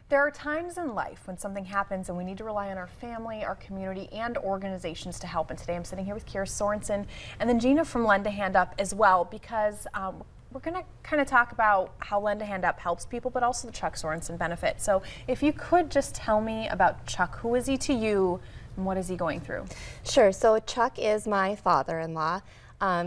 There are times in life when something happens and we need to rely on our family, our community, and organizations to help. And today I'm sitting here with Sornsin and then Gina from Lend a Hand Up as well, because we're going to kind of talk about how Lend a Hand Up helps people, but also the Chuck Sornsin benefit. So if you could just tell me about Chuck. Who is he to you and what is he going through? Sure. So Chuck is my father-in-law.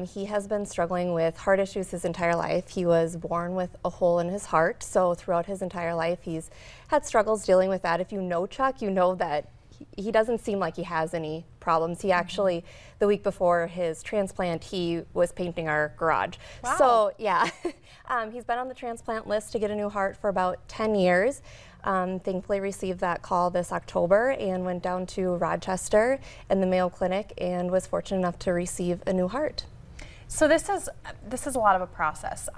He has been struggling with heart issues his entire life. He was born with a hole in his heart, so throughout his entire life he's had struggles dealing with that. If you know Chuck, you know that he doesn't seem like he has any problems. He actually, the week before his transplant, he was painting our garage. Wow. So yeah, he's been on the transplant list to get a new heart for about 10 years. Thankfully received that call this October and went down to Rochester in the Mayo Clinic and was fortunate enough to receive a new heart. So this is a lot of a process.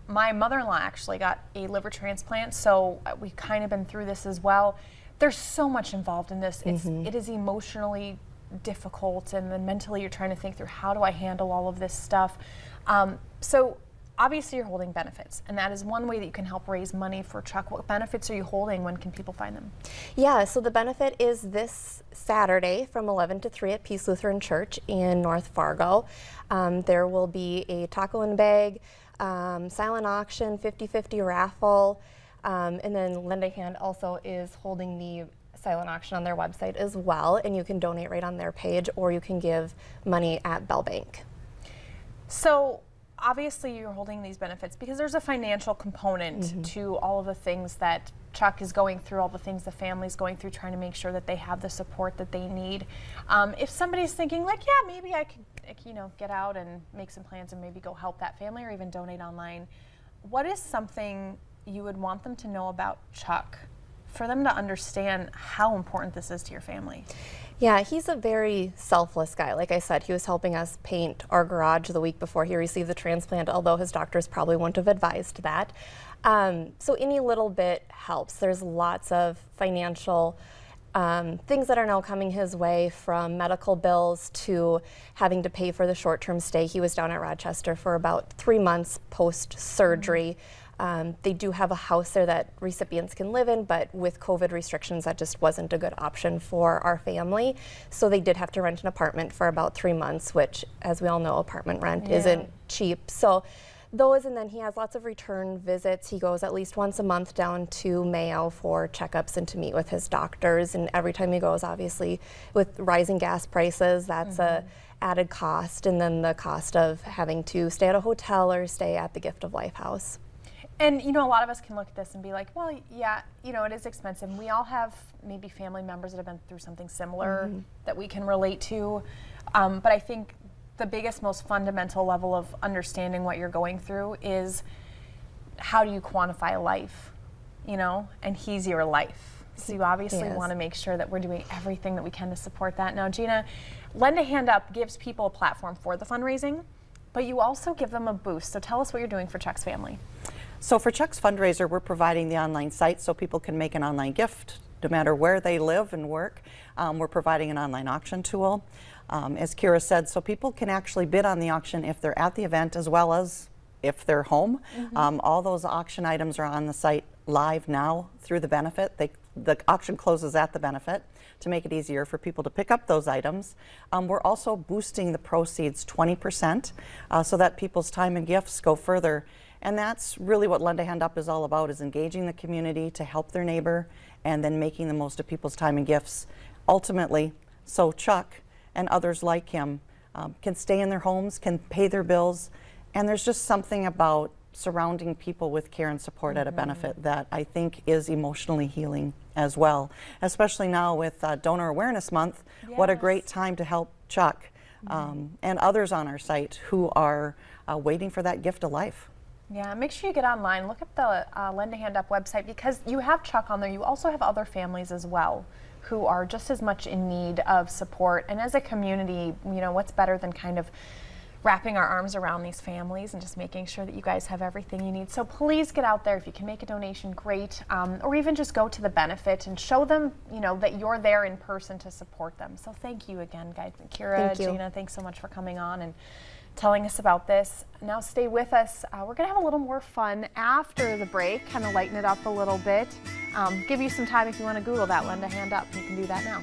My mother-in-law actually got a liver transplant, so we've kind of been through this as well. There's so much involved in this. It is emotionally difficult, and then mentally you're trying to think through, how do I handle all of this stuff? So obviously you're holding benefits, and that is one way that you can help raise money for Chuck. What benefits are you holding? When can people find them? Yeah, so the benefit is this Saturday from 11 to 3 at Peace Lutheran Church in North Fargo. There will be a taco and bag, silent auction, 50-50 raffle, and then Lend a Hand also is holding the silent auction on their website as well, and you can donate right on their page, or you can give money at Bell Bank. So obviously you're holding these benefits because there's a financial component to all of the things that Chuck is going through, all the things the family's going through, trying to make sure that they have the support that they need. If somebody's thinking like, yeah, maybe I could, get out and make some plans and maybe go help that family or even donate online, what is something you would want them to know about Chuck for them to understand how important this is to your family? Yeah, he's a very selfless guy. Like I said, he was helping us paint our garage the week before he received the transplant, although his doctors probably wouldn't have advised that. So any little bit helps. There's lots of financial things that are now coming his way, from medical bills to having to pay for the short-term stay. He was down at Rochester for about 3 months post-surgery. They do have a house there that recipients can live in, but with COVID restrictions, that just wasn't a good option for our family. So they did have to rent an apartment for about 3 months, which, as we all know, apartment rent isn't cheap. So those, and then he has lots of return visits. He goes at least once a month down to Mayo for checkups and to meet with his doctors. And every time he goes, obviously, with rising gas prices, that's a added cost. And then the cost of having to stay at a hotel or stay at the Gift of Life house. And a lot of us can look at this and be like, well, yeah, it is expensive. We all have maybe family members that have been through something similar that we can relate to. But I think the biggest, most fundamental level of understanding what you're going through is, how do you quantify life, and he's your life. So you obviously want to make sure that we're doing everything that we can to support that. Now, Gina, Lend a Hand Up gives people a platform for the fundraising, but you also give them a boost. So tell us what you're doing for Chuck's family. So for Chuck's fundraiser, we're providing the online site so people can make an online gift no matter where they live and work. We're providing an online auction tool, as Kira said, so people can actually bid on the auction if they're at the event as well as if they're home. All those auction items are on the site live now through the benefit. The auction closes at the benefit to make it easier for people to pick up those items. We're also boosting the proceeds 20% so that people's time and gifts go further. And that's really what Lend a Hand Up is all about, is engaging the community to help their neighbor and then making the most of people's time and gifts, ultimately, so Chuck and others like him can stay in their homes, can pay their bills. And there's just something about surrounding people with care and support at a benefit that I think is emotionally healing as well, especially now with Donor Awareness Month. What a great time to help Chuck and others on our site who are waiting for that gift of life. Yeah, make sure you get online, look at the Lend a Hand Up website, because you have Chuck on there. You also have other families as well who are just as much in need of support. And as a community, what's better than kind of wrapping our arms around these families and just making sure that you guys have everything you need. So please get out there. If you can make a donation, great. Or even just go to the benefit and show them, that you're there in person to support them. So thank you again, guys. Kira, Gina, thanks so much for coming on and telling us about this. Now stay with us. We're going to have a little more fun after the break, kind of lighten it up a little bit. give you some time if you want to Google that, lend a hand up. You can do that now.